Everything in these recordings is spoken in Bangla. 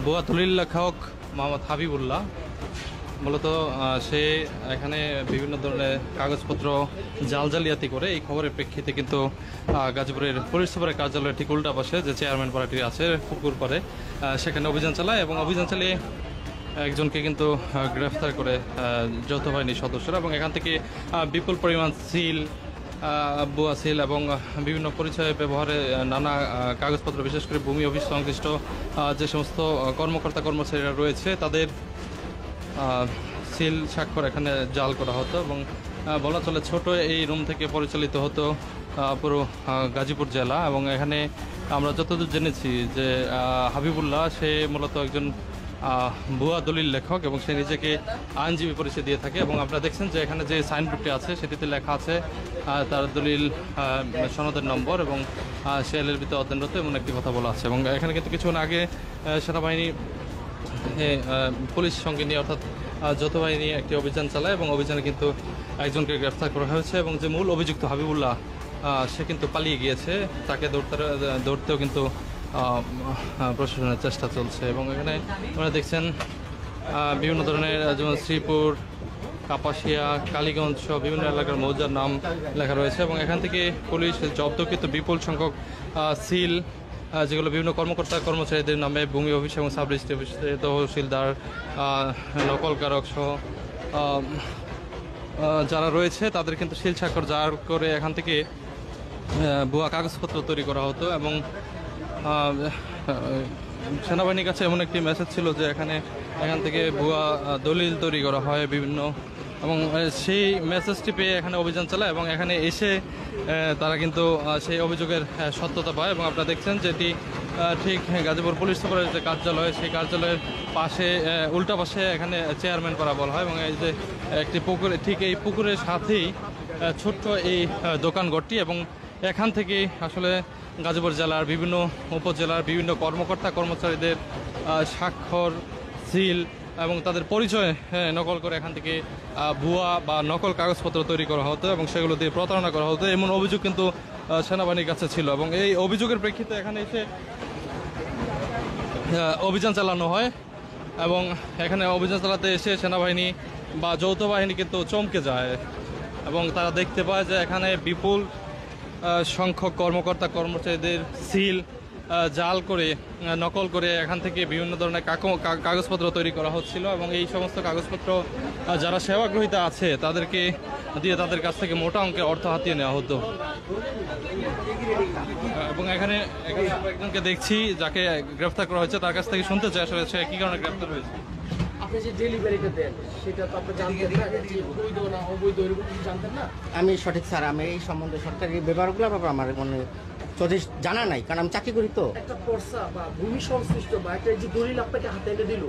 বুয়া দলিল লেখক মোহাম্মদ হাবিবুল্লাহ মূলত সে এখানে বিভিন্ন ধরনের কাগজপত্র জালজালিয়াতি করে এই খবরের প্রেক্ষিতে কিন্তু গাজীপুরের পুলিশ সুপারের কার্যালয়ের ঠিক উল্টা পাশে যে চেয়ারম্যান পাড়াটি আছে পুকুর পাড়ে সেখানে অভিযান চালায় এবং অভিযান চালিয়ে একজনকে কিন্তু গ্রেফতার করে যৌথ বাহিনীর সদস্যরা এবং এখান থেকে বিপুল পরিমাণ সিল বুয়া সিল এবং বিভিন্ন পরিচয় ব্যবহারে নানা কাগজপত্র বিশেষ করে ভূমি অফিস সংশ্লিষ্ট যে সমস্ত কর্মকর্তা কর্মচারীরা রয়েছে তাদের সিল স্বাক্ষর এখানে জাল করা হতো এবং বলা চলে ছোট এই রুম থেকে পরিচালিত হতো পুরো গাজীপুর জেলা। এবং এখানে আমরা যতদূর জেনেছি যে হাবিবুল্লাহ সে মূলত একজন ভুয়া দলিল লেখক এবং সে নিজেকে আইনজীবী পরিচয় দিয়ে থাকে এবং আপনারা দেখছেন যে এখানে যে সাইনবোর্ডটি আছে সেটিতে লেখা আছে তার দলিল সনদের নম্বর এবং সে এলএলবিতে অধ্যয়নরত এমন একটি কথা বলা আছে। এবং এখানে কিন্তু কিছুক্ষণ আগে সেনাবাহিনী পুলিশ সঙ্গে নিয়ে অর্থাৎ যৌথ বাহিনী একটি অভিযান চালায় এবং অভিযানে কিন্তু একজনকে গ্রেফতার করা হয়েছে এবং যে মূল অভিযুক্ত হাবিবুল্লাহ সে কিন্তু পালিয়ে গিয়েছে, তাকে ধরতেও কিন্তু প্রশাসনের চেষ্টা চলছে। এবং এখানে আপনারা দেখছেন বিভিন্ন ধরনের যেমন শ্রীপুর, কাপাসিয়া, কালীগঞ্জ সহ বিভিন্ন এলাকার মৌজার নাম লেখা রয়েছে এবং এখান থেকে পুলিশ জব্দকৃত বিপুল সংখ্যক সিল যেগুলো বিভিন্ন কর্মকর্তা কর্মচারীদের নামে ভূমি অফিস এবং সাব রেজিস্ট্রি অফিসে তহসিলদার নকলকারক সহ যারা রয়েছে তাদের কিন্তু সিল স্বাক্ষর জাল করে এখান থেকে ভুয়া কাগজপত্র তৈরি করা হতো। এবং সেনাবাহিনীর কাছে এমন একটি মেসেজ ছিল যে এখান থেকে ভুয়া দলিল তৈরি করা হয় বিভিন্ন, এবং সেই মেসেজটি পেয়ে এখানে অভিযান চালায় এবং এখানে এসে তারা কিন্তু সেই অভিযোগের সত্যতা পায়। এবং আপনারা দেখছেন যে এটি ঠিক গাজীপুর পুলিশ সুপারের যে কার্যালয় সেই কার্যালয়ের পাশে উল্টা পাশে এখানে চেয়ারম্যান পাড়া বলা হয় এবং এই যে একটি পুকুর, ঠিক এই পুকুরের সাথেই ছোট্ট এই দোকানঘরটি এবং এখান থেকেই আসলে গাজীপুর জেলার বিভিন্ন উপজেলার বিভিন্ন কর্মকর্তা কর্মচারীদের স্বাক্ষর, সিল এবং তাদের পরিচয় নকল করে এখান থেকে ভুয়া বা নকল কাগজপত্র তৈরি করা হতো এবং সেগুলো দিয়ে প্রতারণা করা হতো এমন অভিযোগ কিন্তু সেনাবাহিনীর কাছে ছিল। এবং এই অভিযোগের প্রেক্ষিতে এখানে এসে অভিযান চালানো হয় এবং এখানে অভিযান চালাতে এসে সেনাবাহিনী বা যৌথ বাহিনী কিন্তু চমকে যায় এবং তারা দেখতে পায় যে এখানে বিপুল সংখ্যক কর্মকর্তা কর্মচারীদের সিল জাল করে নকল করে এখান থেকে বিভিন্ন ধরনের কাগজপত্র তৈরি করা হচ্ছিল এবং এই সমস্ত কাগজপত্র যারা সেবা গ্রহীতা আছে তাদেরকে দিয়ে তাদের কাছ থেকে মোটা অঙ্কের অর্থ হাতিয়ে নেওয়া হতো। এবং এখানে একজনকে দেখছি যাকে গ্রেফতার করা হয়েছে, তার কাছ থেকে শুনতে চাই আসলে সে কী কারণে গ্রেফতার হয়েছে। আপনি যে ডেলিভারিটা দেন সেটা তো আপনি জানতেন না, যে বৈধ না অবৈধ এরকম জানতেন না? আমি সঠিক স্যার, আমি এই সম্বন্ধে সরকারি ব্যবহারগুলো আমার মানে যথেষ্ট জানা নাই, কারণ আমি চাকরি করি তো। একটা পর্সা বা ভূমি সংশ্লিষ্ট বা একটা যে দলিল আপনাকে হাতে এনে দিল,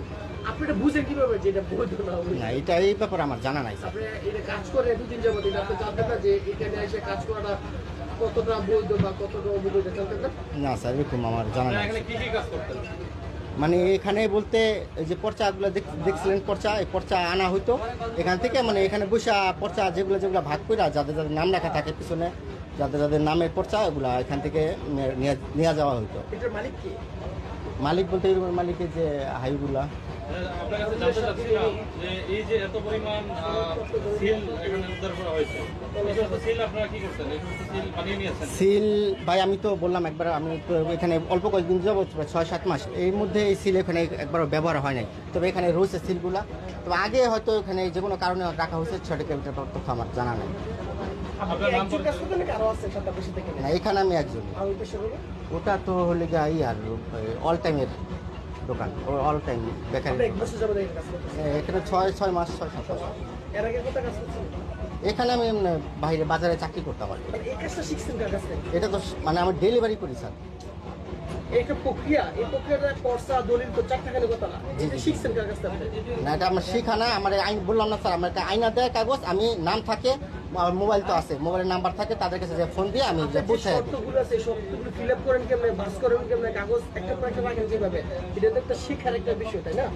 আপনি এটা বুঝেন কিভাবে যে এটা বৈধ না অবৈধ? না, এটা এই ব্যাপারে আমার জানা নাই স্যার। আপনি এটা কাজ করে দুদিন যাবত এটা আপনি জানতেন না যে এখানে এসে কাজ করাটা কতটা বৈধ বা কতটা অবৈধ জানতেন না? না স্যার, এরকম আমার জানা নাই। এখানে কি কি কাজ করতেন? মানে এখানে বলতে এই যে পর্চাগুলো দেখছিলেন, পর্চা, এই পর্চা আনা হইতো এখান থেকে, মানে এখানে বসা পর্চা যেগুলো ভাগ করে যাদের যাদের নাম লেখা থাকে পিছনে, যাদের যাদের নামের পর্চা ওগুলা এখান থেকে নিয়ে যাওয়া হইতো। এটার মালিক কি? মালিক বলতে মালিকের যে হাইগুলা সিল ভাই আমি তো বললাম একবার, আমি তো এখানে অল্প কয়েকদিন যাব 6-7 মাস, এর মধ্যে এই সিল এখানে একবার ব্যবহার হয় নাই, তবে এখানে রয়েছে সিলগুলা, তবে আগে হয়তো এখানে যে কোনো কারণে রাখা হয়েছে সঠিক তথ্য আমার জানা নাই। না, এখানে আমি একজন। ওটা তো হলে যাই আর অল টাইমের দোকান, অল টাইম বেকারি। এখানে 6 মাস 6-7 মাস। এখানে আমি বাইরে বাজারে চাকরি করতাম আর এটা তো মানে আমার ডেলিভারি করি স্যার। না, এটা আমার শিখা না, আমার আইন বললাম না স্যার, আমার একটা আইনা দেয় কাগজ, আমি নাম থাকে, মোবাইল তো আছে, মোবাইলের নাম্বার থাকে, তাদের কাছে যে ফোন দিয়ে আমি পৌঁছাই দিই। শিক্ষার একটা বিষয়, তাই না?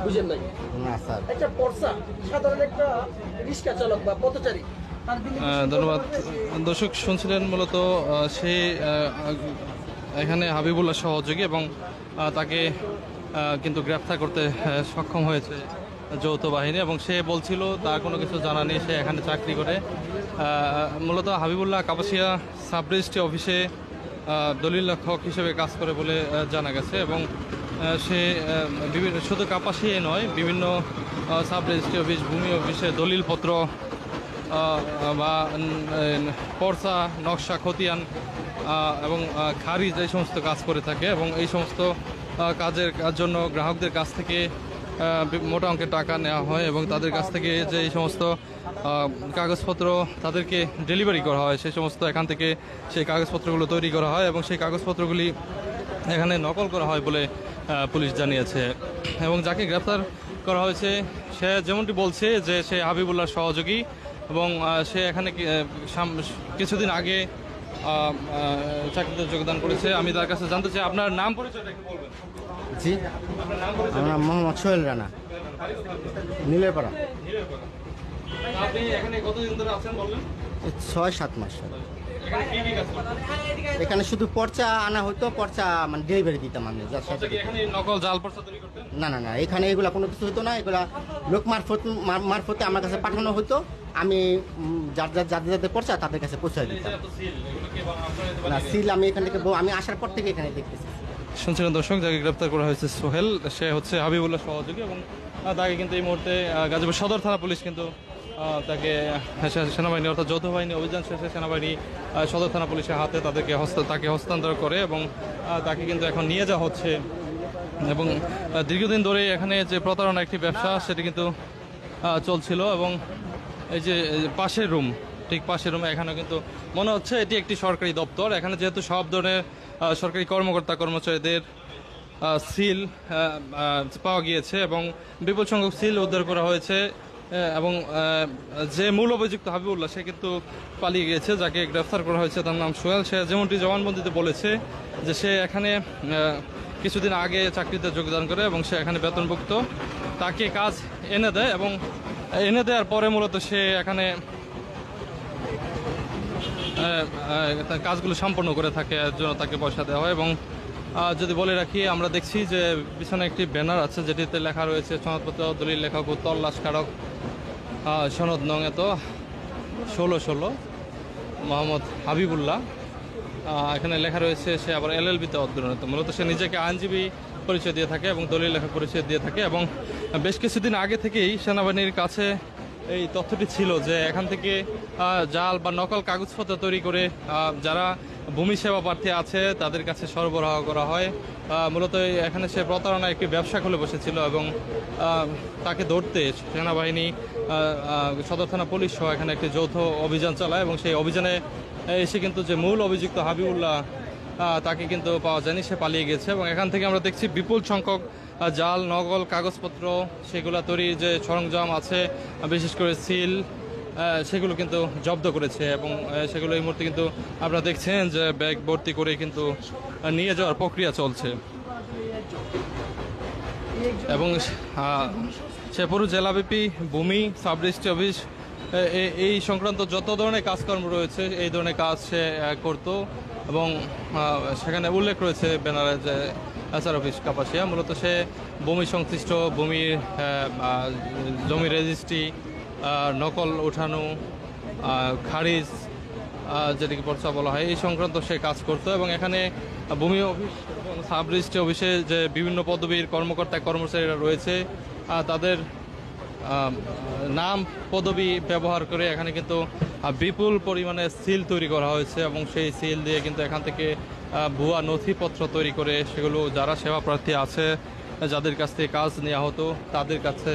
বুঝেন নাই? না স্যার। একটা পর্সা সাধারণ একটা রিক্সা চালক বা পথচারী। ধন্যবাদ। দর্শক শুনছিলেন মূলত সেই এখানে হাবিবুল্লাহ সহযোগী এবং তাকে কিন্তু গ্রেফতার করতে সক্ষম হয়েছে যৌথ বাহিনী, এবং সে বলছিল তার কোনো কিছু জানা নেই, সে এখানে চাকরি করে। মূলত হাবিবুল্লাহ কাপাসিয়া সাব রেজিস্ট্রি অফিসে দলিল লেখক হিসেবে কাজ করে বলে জানা গেছে, এবং সে বিভিন্ন শুধু কাপাসিয়ায় নয়, বিভিন্ন সাব রেজিস্ট্রি অফিস, ভূমি অফিসে দলিলপত্র বা পর্চা, নকশা, খতিয়ান এবং খারিজ এই সমস্ত কাজ করে থাকে, এবং এই সমস্ত কাজের জন্য গ্রাহকদের কাছ থেকে মোটা অঙ্কের টাকা নেওয়া হয়, এবং তাদের কাছ থেকে যে এই সমস্ত কাগজপত্র তাদেরকে ডেলিভারি করা হয়, সেই সমস্ত এখান থেকে সেই কাগজপত্রগুলো তৈরি করা হয়, এবং সেই কাগজপত্রগুলি এখানে নকল করা হয় বলে পুলিশ জানিয়েছে। এবং যাকে গ্রেপ্তার করা হয়েছে সে যেমনটি বলছে যে সে হাবিবুল্লাহর সহযোগী, এবং সে এখানে কিছুদিন আগে চাকরিতে যোগদান করেছে। আমি তার কাছে জানতে চাই, আপনার নাম পরিচয়টা একটু বলবেন? জি, আমার নাম মোহাম্মদ সোহেল রানা, নীলেরপাড়া। আপনি এখানে কতদিন ধরে আছেন বললেন? 6-7 মাস। এখানে কি কি কাজ করতেন? এখানে শুধু পর্চা আনা হতো, পর্চা মানে ডেলিভারি দিতাম আমি, যার সাথে। এখানে নকল জাল পর্চা তৈরি করতেন? না না না, এখানে এগুলা কোনো কিছু হতো না, এগুলা লোক মারফতে আমার কাছে পাঠানো হতো, আমি যাদের পর্চা তাদের কাছে পৌঁছে দিতাম। না, সিল আমি এখান থেকে আমি আসার পর থেকে এখানে দেখতেছি। শুনছিলেন দর্শক, যাকে গ্রেপ্তার করা হয়েছে সোহেল, সে হচ্ছে হাবিবুল্লাহ সহযোগী, এবং তাকে কিন্তু এই মুহূর্তে গাজীপুর সদর থানা পুলিশ কিন্তু তাকে সেনাবাহিনী অর্থাৎ যৌথ বাহিনী অভিযান শেষে সেনাবাহিনী সদর থানা পুলিশের হাতে তাকে হস্তান্তর করে, এবং তাকে কিন্তু এখন নিয়ে যাওয়া হচ্ছে। এবং দীর্ঘদিন ধরে এখানে যে প্রতারণা একটি ব্যবসা সেটি কিন্তু চলছিল, এবং এই যে পাশের রুম, ঠিক পাশের রুমে এখানে কিন্তু মনে হচ্ছে এটি একটি সরকারি দপ্তর। এখানে যেহেতু সব ধরনের সরকারি কর্মকর্তা কর্মচারীদের সিল পাওয়া গিয়েছে, এবং বিপুল সংখ্যক সিল উদ্ধার করা হয়েছে, এবং যে মূল অভিযুক্ত হাবিবুল্লাহ সে কিন্তু পালিয়ে গিয়েছে। যাকে গ্রেফতার করা হয়েছে তার নাম সোহেল। সে যেমনটি জবানবন্দিতে বলেছে যে সে এখানে কিছুদিন আগে চাকরিতে যোগদান করে, এবং সে এখানে বেতনভুক্ত, তাকে কাজ এনে দেয়, এবং এনে দেওয়ার পরে মূলত সে এখানে কাজগুলো সম্পন্ন করে থাকে, এর জন্য তাকে পয়সা দেওয়া হয়। এবং যদি বলে রাখি, আমরা দেখছি যে পিছনে একটি ব্যানার আছে যেটিতে লেখা রয়েছে সনদপত্র, দলিল লেখক ও তল্লাশ কারক, সনদ নং এত 1616 মোহাম্মদ হাবিবুল্লাহ। এখানে লেখা রয়েছে সে আবার LLB-তে অধ্যয়নরত। মূলত সে নিজেকে আইনজীবী পরিচয় দিয়ে থাকে এবং দলিল লেখক পরিচয় দিয়ে থাকে, এবং বেশ কিছুদিন আগে থেকেই সেনাবাহিনীর কাছে এই তথ্যটি ছিল যে এখান থেকে জাল বা নকল কাগজপত্র তৈরি করে যারা ভূমি সেবা প্রার্থী আছে তাদের কাছে সরবরাহ করা হয়। মূলত এখানে সে প্রতারণা একটি ব্যবসা খুলে বসেছিল, এবং তাকে ধরতে সেনাবাহিনী, সদর থানা পুলিশ সহ এখানে একটি যৌথ অভিযান চালায়, এবং সেই অভিযানে এসে কিন্তু যে মূল অভিযুক্ত হাবিবুল্লাহ তাকে কিন্তু পাওয়া যায়নি, সে পালিয়ে গেছে। এবং এখান থেকে আমরা দেখছি বিপুল সংখ্যক জাল নকল কাগজপত্র, সেগুলো তৈরি যে সরঞ্জাম আছে, বিশেষ করে সিল, সেগুলো কিন্তু জব্দ করেছে, এবং সেগুলো এই মুহূর্তে কিন্তু আপনারা দেখছেন যে ব্যাগ ভর্তি করে কিন্তু নিয়ে যাওয়ার প্রক্রিয়া চলছে। এবং সে পুরো জেলাব্যাপী ভূমি সাব রেজিস্ট্রি অফিস এই সংক্রান্ত যত ধরনের কাজকর্ম রয়েছে এই ধরনের কাজ সে করত, এবং সেখানে উল্লেখ রয়েছে ব্যানারে যে SR অফিস কাপাসিয়া। মূলত সে ভূমি সংশ্লিষ্ট ভূমির জমি রেজিস্ট্রি, নকল ওঠানো, খারিজ যেটিকে পর্চা বলা হয়, এই সংক্রান্ত সে কাজ করতো। এবং এখানে ভূমি অফিস এবং সাব রেজিস্ট্রি অফিসে যে বিভিন্ন পদবীর কর্মকর্তা কর্মচারীরা রয়েছে তাদের নাম পদবি ব্যবহার করে এখানে কিন্তু বিপুল পরিমাণে সিল তৈরি করা হয়েছে, এবং সেই সিল দিয়ে কিন্তু এখান থেকে ভুয়া নথিপত্র তৈরি করে সেগুলো যারা সেবা প্রার্থী আছে যাদের কাছ থেকে কাজ নেওয়া হতো তাদের কাছে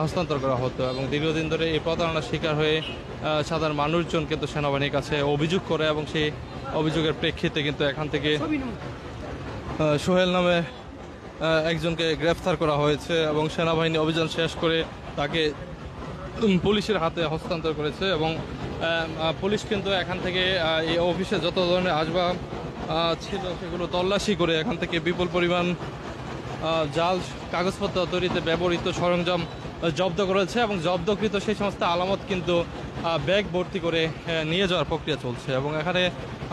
হস্তান্তর করা হতো। এবং দীর্ঘদিন ধরে এই প্রতারণার শিকার হয়ে সাধারণ মানুষজন কিন্তু সেনাবাহিনীর কাছে অভিযোগ করে, এবং সেই অভিযোগের প্রেক্ষিতে কিন্তু এখান থেকে সোহেল নামে একজনকে গ্রেফতার করা হয়েছে, এবং সেনাবাহিনী অভিযান শেষ করে তাকে পুলিশের হাতে হস্তান্তর করেছে। এবং পুলিশ কিন্তু এখান থেকে এই অফিসে যত ধরনের আসবাব ছিল সেগুলো তল্লাশি করে এখান থেকে বিপুল পরিমাণ জাল কাগজপত্র তৈরিতে ব্যবহৃত সরঞ্জাম জব্দ করেছে এবং জব্দকৃত সেই সমস্ত আলামত কিন্তু ব্যাগ ভর্তি করে নিয়ে যাওয়ার প্রক্রিয়া চলছে। এবং এখানে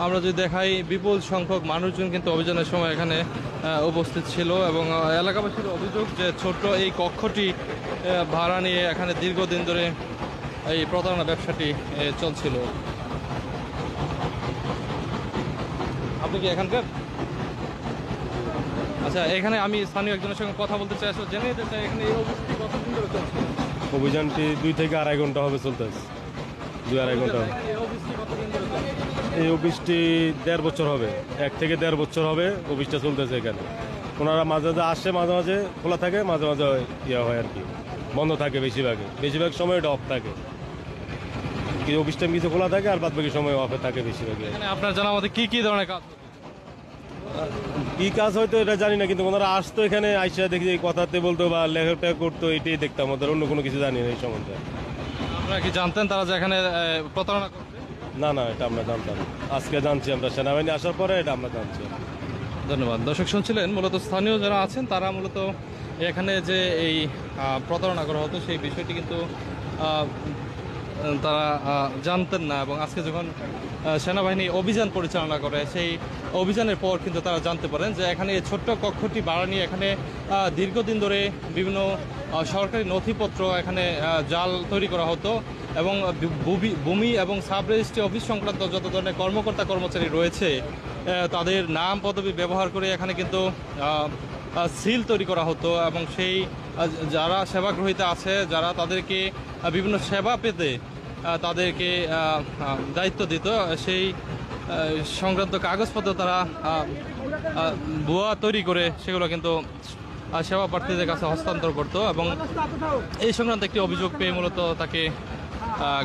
আমরা যদি দেখাই বিপুল সংখ্যক মানুষজন কিন্তু অভিযানের সময় এখানে উপস্থিত ছিল এবং এলাকাবাসীর অভিযোগ যে ছোট্ট এই কক্ষটি ভাড়া নিয়ে এখানে দীর্ঘদিন ধরে এই প্রতারণা ব্যবসাটি চলছিল। আপনি কি এখানকার? আচ্ছা, এখানে আমি স্থানীয় একজনের সঙ্গে কথা বলতে চাই, আসলে জেনে নিতে চাই এখানে এই অভিযানটি কতদিন ধরে চলছে? অভিযানটি 2 থেকে 2.5 ঘন্টা হবে চলতেছে। 2-2.5 ঘন্টা। এই অফিসটি কতদিন ধরে চলছে? এই অফিসটি 1.5 বছর হবে, 1 থেকে 1.5 বছর হবে অফিসটা চলতেছে এখানে। ওনারা মাঝে মাঝে আসে, মাঝে মাঝে খোলা থাকে, মাঝে মাঝে ইয়ে হয় আর কি, বন্ধ থাকে। বেশিরভাগ সময় এটা অফ থাকে। এই অফিসটা কিছু খোলা থাকে আর বাদ বাকি সময় অফে থাকে বেশিরভাগই। এখানে আপনার জানা মতে কি ধরনের কাজ হচ্ছে? কি কাজ হয়তো এটা জানি না, কিন্তু ওনারা আসতো এখানে, আইসা দেখি কথাতে বলতো বা লেখাটা করতো, এটাই দেখতাম। ওদের অন্য কোনো কিছু জানি না এই সম্বন্ধে। আপনারা কি জানতেন তারা যে এখানে প্রতারণা করছে? না, এটা আমরা জানতাম, আজকে জানছি আমরা, সেনাবাহিনী আসার পরে এটা আমরা জানছি। ধন্যবাদ। দর্শক শুনছিলেন, মূলত স্থানীয় যারা আছেন তারা মূলত এখানে যে এই প্রতারণা করা হতো সেই বিষয়টি কিন্তু তারা জানতেন না, এবং আজকে যখন সেনাবাহিনী অভিযান পরিচালনা করে সেই অভিযানের পর কিন্তু তারা জানতে পারেন যে এখানে এই ছোট্ট কক্ষটি ভাড়া নিয়ে এখানে দীর্ঘদিন ধরে বিভিন্ন সরকারি নথিপত্র এখানে জাল তৈরি করা হতো এবং ভূমি এবং সাব রেজিস্ট্রি অফিস সংক্রান্ত যত ধরনের কর্মকর্তা কর্মচারী রয়েছে তাদের নাম পদবি ব্যবহার করে এখানে কিন্তু সিল তৈরি করা হতো এবং সেই যারা সেবাগ্রহীতা আছে যারা তাদেরকে বিভিন্ন সেবা পেতে তাদেরকে দায়িত্ব দিত, সেই সংক্রান্ত কাগজপত্র তারা ভুয়া তৈরি করে সেগুলো কিন্তু সেবা প্রার্থীদের কাছে হস্তান্তর করত এবং এই সংক্রান্ত একটি অভিযোগ পেয়ে মূলত তাকে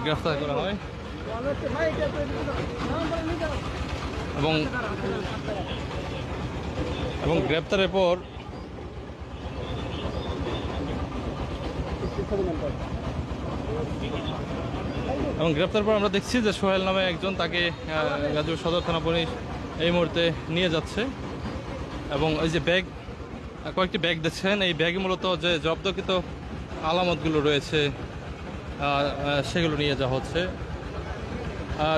গ্রেফতার করা হয় এবং গ্রেপ্তারের পর আমরা দেখছি যে সোহেল নামে একজন, তাকে গাজীপুর সদর থানা পুলিশ এই মুহূর্তে নিয়ে যাচ্ছে এবং এই যে ব্যাগ, কয়েকটি ব্যাগ দেখছেন, এই ব্যাগে মূলত যে জব্দকৃত আলামতগুলো রয়েছে সেগুলো নিয়ে যাওয়া হচ্ছে।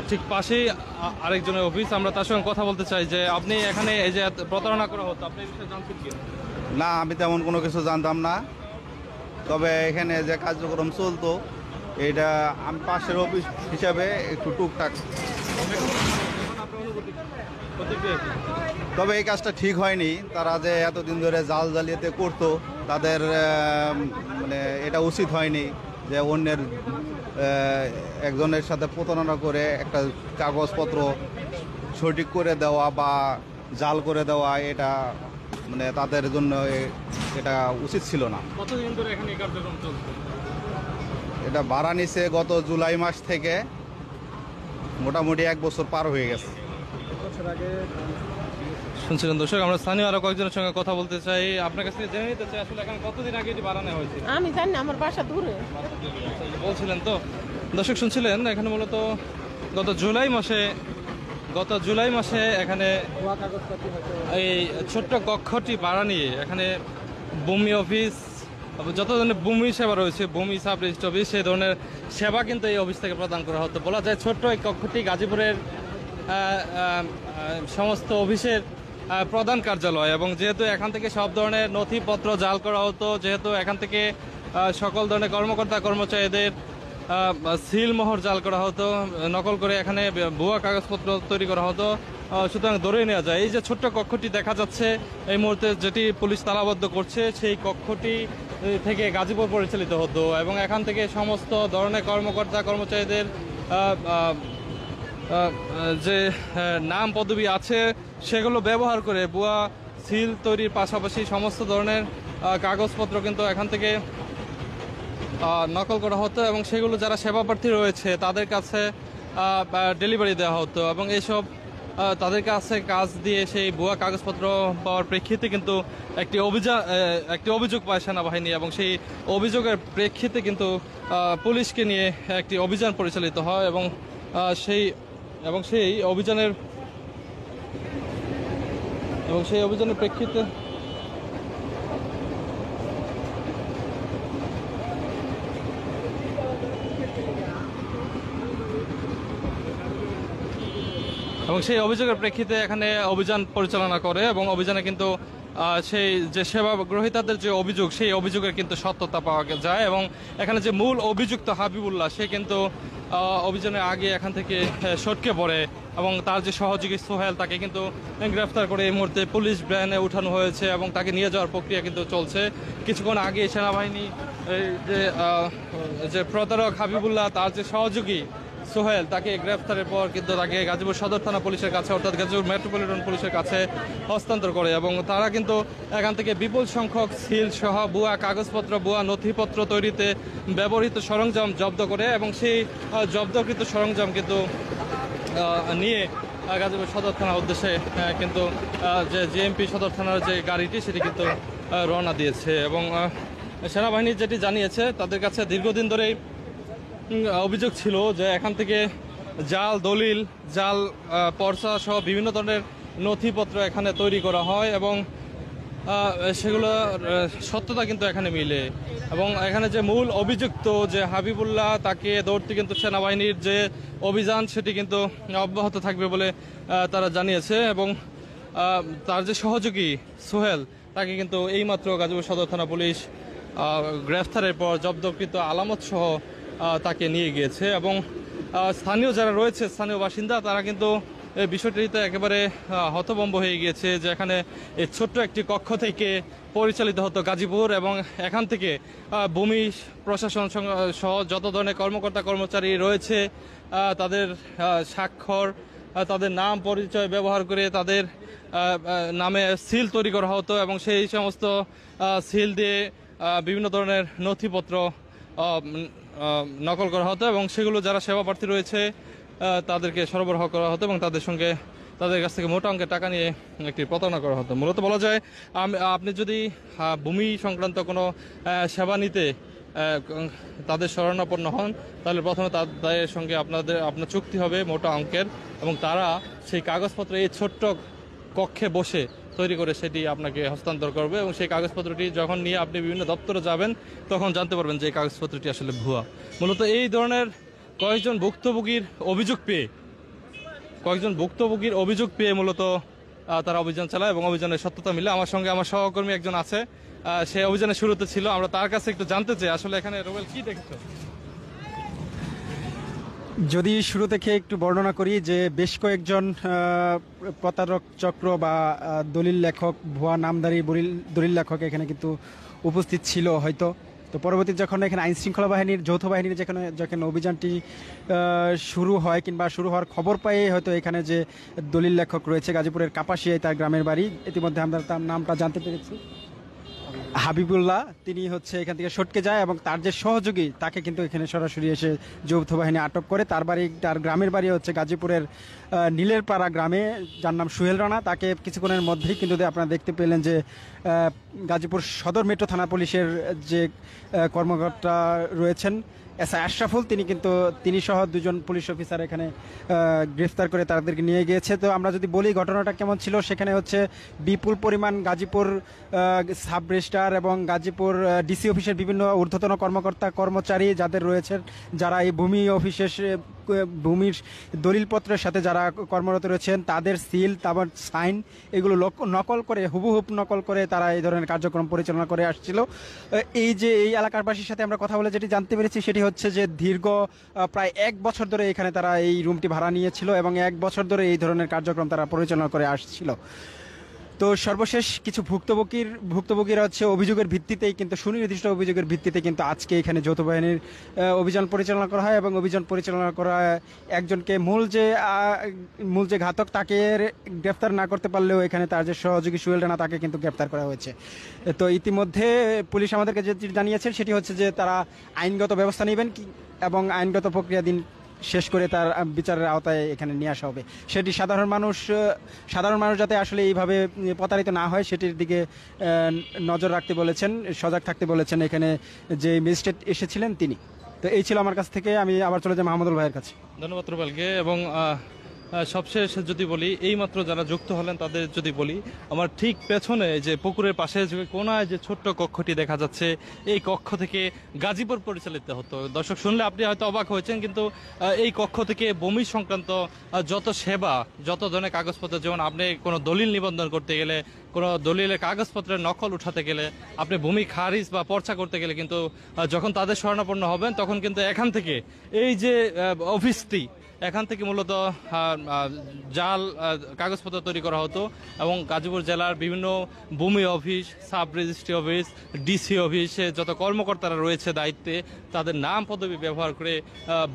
ঠিক পাশেই আরেকজনের অফিস, আমরা তার সঙ্গে কথা বলতে চাই যে আপনি এখানে এই যে প্রতারণা করা হতো, আপনি এই বিষয়ে জানতেন কি? না, আমি তেমন কোনো কিছু জানতাম না, তবে এখানে যে কার্যক্রম চলতো এটা আমি পাশের অফিস হিসাবে একটু টুকটাক, তবে এই কাজটা ঠিক হয়নি। তারা যে এতদিন ধরে জাল জালিয়াতি করতো তাদের মানে এটা উচিত হয়নি যে অন্যের একজনের সাথে প্রতারণা করে একটা কাগজপত্র সঠিক করে দেওয়া বা জাল করে দেওয়া, এটা মানে তাদের জন্য এটা উচিত ছিল না। কতদিন ধরে এখানে এই কার্যক্রম চলছে? এটা ভাড়া নিছে গত জুলাই মাস থেকে, মোটামুটি 1 বছর পার হয়ে গেছে। শুনছিলেন দর্শক, আমরা স্থানীয় আরো কয়েকজনের সঙ্গে কথা বলতে চাই, আপনার কাছে জেনে নিতে চাই আসলে এখানে কতদিন আগে এটি ভাড়া নেওয়া হয়েছে? আমি জানি না, আমার বাসা দূরে। বলছিলেন তো দর্শক, শুনছিলেন এখানে মূলত গত জুলাই মাসে এখানে এই ছোট্ট কক্ষটি ভাড়া নিয়ে এখানে ভূমি অফিস, যত ধরনের ভূমি সেবা রয়েছে, ভূমি সাব রেজিস্ট্রি অফিস, সেই ধরনের সেবা কিন্তু এই অফিস থেকে প্রদান করা হতো। বলা যায় ছোট্ট এই কক্ষটি গাজীপুরের সমস্ত অফিসের প্রধান কার্যালয়, এবং যেহেতু এখান থেকে সব ধরনের নথিপত্র জাল করা হতো, যেহেতু এখান থেকে সকল ধরনের কর্মকর্তা কর্মচারীদের সিলমোহর জাল করা হতো, নকল করে এখানে ভুয়া কাগজপত্র তৈরি করা হতো, সুতরাং ধরে নেওয়া যায় এই যে ছোট্ট কক্ষটি দেখা যাচ্ছে এই মুহূর্তে যেটি পুলিশ তালাবদ্ধ করছে, সেই কক্ষটি থেকে গাজীপুর পরিচালিত হতো এবং এখান থেকে সমস্ত ধরনের কর্মকর্তা কর্মচারীদের যে নাম পদবি আছে সেগুলো ব্যবহার করে ভুয়া সিল তৈরির পাশাপাশি সমস্ত ধরনের কাগজপত্র কিন্তু এখান থেকে নকল করা হতো এবং সেগুলো যারা সেবা প্রার্থী রয়েছে তাদের কাছে ডেলিভারি দেওয়া হতো এবং এইসব তাদের কাছে কাজ দিয়ে সেই ভুয়া কাগজপত্র পাওয়ার প্রেক্ষিতে কিন্তু একটি অভিযোগ পায় সেনাবাহিনী এবং সেই অভিযোগের প্রেক্ষিতে কিন্তু পুলিশকে নিয়ে একটি অভিযান পরিচালিত হয় এবং সেই অভিযানের প্রেক্ষিতে এবং সেই অভিযোগের প্রেক্ষিতে এখানে অভিযান পরিচালনা করে এবং অভিযানে কিন্তু সেই যে সেবা গ্রহীতাদের যে অভিযোগ সেই অভিযোগের কিন্তু সত্যতা পাওয়া যায় এবং এখানে যে মূল অভিযুক্ত হাবিবুল্লাহ সে কিন্তু অভিযানের আগে এখান থেকে সটকে পড়ে এবং তার যে সহযোগী সোহেল তাকে কিন্তু গ্রেফতার করে এই মুহূর্তে পুলিশ ভ্যানে উঠানো হয়েছে এবং তাকে নিয়ে যাওয়ার প্রক্রিয়া কিন্তু চলছে। কিছুক্ষণ আগে সেনাবাহিনী যে প্রতারক হাবিবুল্লাহ তার যে সহযোগী সোহেল তাকে গ্রেফতারের পর কিন্তু তাকে গাজীপুর সদর থানা পুলিশের কাছে অর্থাৎ গাজীপুর মেট্রোপলিটন পুলিশের কাছে হস্তান্তর করে এবং তারা কিন্তু এখান থেকে বিপুল সংখ্যক সিল সহ ভুয়া কাগজপত্র ভুয়া নথিপত্র তৈরিতে ব্যবহৃত সরঞ্জাম জব্দ করে এবং সেই জব্দকৃত সরঞ্জাম কিন্তু নিয়ে গাজীপুর সদর থানার উদ্দেশ্যে কিন্তু যে জিএমপি সদর থানার যে গাড়িটি সেটি কিন্তু রওনা দিয়েছে এবং সেনাবাহিনী যেটি জানিয়েছে তাদের কাছে দীর্ঘদিন ধরেই অভিযোগ ছিল যে এখান থেকে জাল দলিল জাল পর্চা সহ বিভিন্ন ধরনের নথিপত্র এখানে তৈরি করা হয় এবং সেগুলো সত্যতা কিন্তু এখানে মিলে এবং এখানে যে মূল অভিযুক্ত যে হাবিবুল্লাহ তাকে ধরতে কিন্তু সেনাবাহিনীর যে অভিযান সেটি কিন্তু অব্যাহত থাকবে বলে তারা জানিয়েছে এবং তার যে সহযোগী সোহেল তাকে কিন্তু এইমাত্র গাজীপুর সদর থানা পুলিশ গ্রেফতারের পর জব্দকৃত আলামত সহ তাকে নিয়ে গিয়েছে এবং স্থানীয় যারা রয়েছে স্থানীয় বাসিন্দা তারা কিন্তু এই বিষয়টিতে একেবারে হতভম্ব হয়ে গিয়েছে যে এখানে এই ছোট্ট একটি কক্ষ থেকে পরিচালিত হতো গাজীপুর এবং এখান থেকে ভূমি প্রশাসন সহ যত ধরনের কর্মকর্তা কর্মচারী রয়েছে তাদের স্বাক্ষর তাদের নাম পরিচয় ব্যবহার করে তাদের নামে সিল তৈরি করা হতো এবং সেই সমস্ত সিল দিয়ে বিভিন্ন ধরনের নথিপত্র নকল করা হতো এবং সেগুলো যারা সেবা প্রার্থী রয়েছে তাদেরকে সরবরাহ করা হতো এবং তাদের কাছ থেকে মোটা অঙ্কের টাকা নিয়ে একটি প্রতারণা করা হতো। মূলত বলা যায় আপনি যদি ভূমি সংক্রান্ত কোনো সেবা নিতে তাদের শরণাপন্ন হন তাহলে প্রথমে তাদের সঙ্গে আপনার চুক্তি হবে মোটা অঙ্কের এবং তারা সেই কাগজপত্র এই ছোট্ট কক্ষে বসে তৈরি করে সেটি আপনাকে হস্তান্তর করবে এবং সেই কাগজপত্রটি যখন নিয়ে আপনি বিভিন্ন দপ্তরে যাবেন তখন জানতে পারবেন যে এই কাগজপত্রটি আসলে ভুয়া। মূলত এই ধরনের কয়েকজন ভুক্তভোগীর অভিযোগ পেয়ে মূলত তারা অভিযান চালায় এবং অভিযানের সত্যতা মিলে। আমার সঙ্গে আমার সহকর্মী একজন আছে, সে অভিযানের শুরুতে ছিল, আমরা তার কাছে একটু জানতে চাই আসলে এখানে রুবেল কি দেখেছো। যদি শুরু থেকে একটু বর্ণনা করি যে বেশ কয়েকজন প্রতারক চক্র বা দলিল লেখক ভুয়া নামধারী দলিল লেখক এখানে কিন্তু উপস্থিত ছিল হয়তো। তো পরবর্তী যখন এখানে আইনশৃঙ্খলা বাহিনীর যৌথ বাহিনীর যখন অভিযানটি শুরু হয় কিংবা শুরু হওয়ার খবর পেয়ে হয়তো এখানে যে দলিল লেখক রয়েছে গাজীপুরের কাপাসিয়ায় তার গ্রামের বাড়ি, ইতিমধ্যে আমরা তার নামটা জানতে পেরেছি হাবিবুল্লাহ, তিনি হচ্ছে এখান থেকে সটকে যায় এবং তার যে সহযোগী তাকে কিন্তু এখানে সরাসরি এসে যৌথ বাহিনী আটক করে। তার গ্রামের বাড়ি হচ্ছে গাজীপুরের নীলের পাড়া গ্রামে, যার নাম সোহেল রানা। তাকে কিছুক্ষণের মধ্যেই কিন্তু আপনারা দেখতে পেলেন যে গাজীপুর সদর মেট্রো থানা পুলিশের যে কর্মকর্তা রয়েছেন এসআই আশরাফুল, তিনি সহ দুজন পুলিশ অফিসার এখানে গ্রেফতার করে তাদেরকে নিয়ে গিয়েছে। তো আমরা যদি বলি ঘটনাটা কেমন ছিল, সেখানে হচ্ছে বিপুল পরিমাণ গাজীপুর সাব রেজিস্ট্রার এবং গাজীপুর ডিসি অফিসের বিভিন্ন ঊর্ধ্বতন কর্মকর্তা কর্মচারী যাদের রয়েছেন, যারা এই ভূমির দলিলপত্রের সাথে যারা কর্মরত রয়েছেন তাদের সিল তারপর সাইন এগুলো নকল করে হুবহুব নকল করে তারা এই ধরনের কার্যক্রম পরিচালনা করে আসছিল। এই এলাকারবাসীর সাথে আমরা কথা বলে যেটি জানতে পেরেছি সেটি হচ্ছে যে দীর্ঘ প্রায় 1 বছর ধরে এখানে তারা এই রুমটি ভাড়া নিয়েছিল এবং 1 বছর ধরে এই ধরনের কার্যক্রম তারা পরিচালনা করে আসছিল। তো সর্বশেষ কিছু ভুক্তভোগীরা হচ্ছে অভিযোগের ভিত্তিতেই কিন্তু সুনির্দিষ্ট অভিযোগের ভিত্তিতে কিন্তু আজকে এখানে যৌথ বাহিনীর অভিযান পরিচালনা করা হয় এবং অভিযান পরিচালনা করা একজনকে মূল যে ঘাতক তাকে গ্রেফতার না করতে পারলেও এখানে তার যে সহযোগী সোহেল রানা তাকে কিন্তু গ্রেফতার করা হয়েছে। তো ইতিমধ্যে পুলিশ আমাদেরকে যেটি জানিয়েছেন সেটি হচ্ছে যে তারা আইনগত ব্যবস্থা নেবেন এবং আইনগত প্রক্রিয়াধীন শেষ করে তার বিচারের আওতায় এখানে নিয়ে আসা হবে। সেটি সাধারণ মানুষ যাতে আসলে এইভাবে প্রতারিত না হয় সেটির দিকে নজর রাখতে বলেছেন, সজাগ থাকতে বলেছেন এখানে যে ম্যাজিস্ট্রেট এসেছিলেন তিনি। তো এই ছিল আমার কাছ থেকে, আমি আবার চলে যাই মাহমুদুল ভাইয়ের কাছে। ধন্যবাদ রুবেলকে। এবং সবশেষ যদি বলি, এইমাত্র যারা যুক্ত হলেন তাদের যদি বলি, আমার ঠিক পেছনে যে পুকুরের পাশে যে কোনায় যে ছোট্ট কক্ষটি দেখা যাচ্ছে, এই কক্ষ থেকে গাজীপুর পরিচালিত হতো। দর্শক শুনলে আপনি হয়তো অবাক হয়েছেন, কিন্তু এই কক্ষ থেকে ভূমি সংক্রান্ত যত সেবা, যত ধরনের কাগজপত্র, যেমন আপনি কোনো দলিল নিবন্ধন করতে গেলে, কোনো দলিলের কাগজপত্রের নকল উঠাতে গেলে, আপনি ভূমি খারিজ বা পর্চা করতে গেলে কিন্তু যখন তাদের শরণাপন্ন হবেন তখন কিন্তু এখান থেকে এই যে অফিসটি, এখান থেকে মূলত জাল কাগজপত্র তৈরি করা হতো এবং গাজীপুর জেলার বিভিন্ন ভূমি office, sub registry office, DC অফিসে যত কর্মকর্তারা রয়েছে দায়িত্বে, তাদের নাম পদবি ব্যবহার করে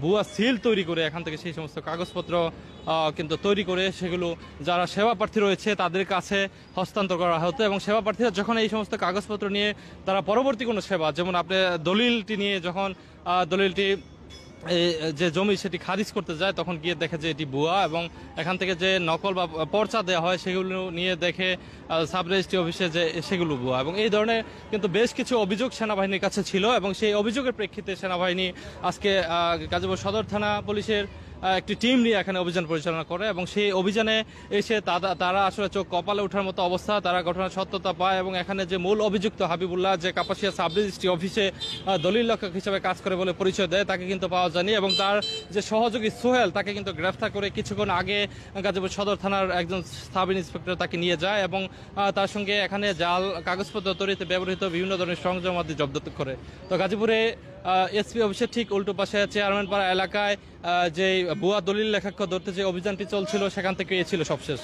ভুয়া সিল তৈরি করে এখান থেকে সেই সমস্ত কাগজপত্র কিন্তু তৈরি করে সেগুলো যারা সেবা প্রার্থী রয়েছে তাদের কাছে হস্তান্তর করা হতো। এবং সেবা প্রার্থীরা যখন এই সমস্ত কাগজপত্র নিয়ে তারা পরবর্তী কোনো সেবা, যেমন আপনি দলিলটি নিয়ে যখন দলিলটি যে জমি সেটি খারিজ করতে যায়, তখন গিয়ে দেখে যে এটি ভুয়া, এবং এখান থেকে যে নকল বা পর্চা দেওয়া হয় সেগুলো নিয়ে দেখে সাব রেজিস্ট্রি অফিসে যে সেগুলো ভুয়া। এবং এই ধরনের কিন্তু বেশ কিছু অভিযোগ সেনাবাহিনীর কাছে ছিল, এবং সেই অভিযোগের প্রেক্ষিতে সেনাবাহিনী আজকে গাজীপুর সদর থানা পুলিশের একটি টিম নিয়ে এখানে অভিযান পরিচালনা করে, এবং সেই অভিযানে এসে তারা আসলে চোখ কপালে ওঠার মতো অবস্থা, তারা ঘটনার সত্যতা পায়। এবং এখানে যে মূল অভিযুক্ত হাবিবুল্লাহ, যে কাপাসিয়া সাব রেজিস্ট্রি অফিসে দলিল রক্ষক হিসেবে কাজ করে বলে পরিচয় দেয়, তাকে কিন্তু পাওয়া যায়নি। এবং তার যে সহযোগী সোহেল, তাকে কিন্তু গ্রেফতার করে কিছুক্ষণ আগে গাজীপুর সদর থানার একজন সাব ইন্সপেক্টর তাকে নিয়ে যায়, এবং তার সঙ্গে এখানে জাল কাগজপত্র তৈরিতে ব্যবহৃত বিভিন্ন ধরনের সরঞ্জামাদি জব্দ করে। তো গাজীপুরে এসপি অফিসের ঠিক উল্টো পাশে চেয়ারম্যানপাড়া এলাকায় যে ভুয়া দলিল লেখাক্ষ ধরতে যে অভিযানটি চলছিল, সেখান থেকে এ ছিল সবশেষ।